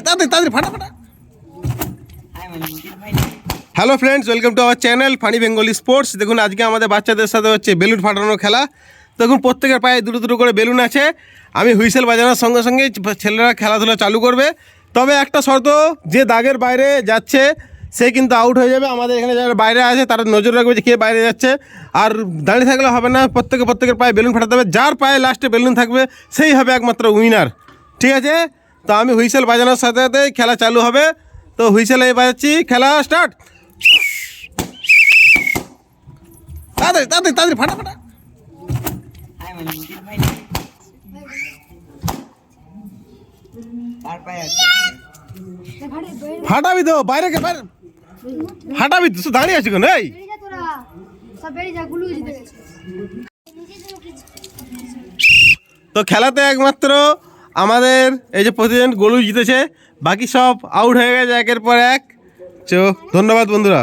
তাড়াতাড়ি ফাটাফাটা। Hello friends, welcome to our channel funny Bengali sports. দেখুন আজকে আমাদের বাচ্চাদের সাথে হচ্ছে বেলুন ফাটানোর খেলা। দেখুন প্রত্যেকের পায়ে দুটো দুটো করে বেলুন আছে। আমি হুইসেল বাজানোর সঙ্গে সঙ্গে ছেলেরা খেলাধুলা চালু করবে। তবে একটা শর্ত, যে দাগের বাইরে যাচ্ছে সে কিন্তু আউট হয়ে যাবে। আমাদের এখানে যারা বাইরে আছে তারা নজর রাখবে যে কে বাইরে যাচ্ছে। আর দাঁড়িয়ে থাকলে হবে না, প্রত্যেকের পায়ে বেলুন ফাটাতে হবে। যার পায়ে লাস্টে বেলুন থাকবে সেই হবে একমাত্র উইনার। ঠিক আছে? তো আমি হুইসেল বাজানোর সাথে সাথে খেলা চালু হবে। তো হুইসেল এই বাজাচ্ছি, খেলা স্টার্ট। তাড়াতাড়ি ফাটাফাটা। ফাটাবি তো, বাইরে ফাটাবি তো, দাঁড়িয়ে আছি কেন? এই তো খেলাতে একমাত্র আমাদের এই যে প্রতিদিন গোলু জিতেছে, বাকি সব আউট হয়ে গেছে একের পর এক। ধন্যবাদ বন্ধুরা।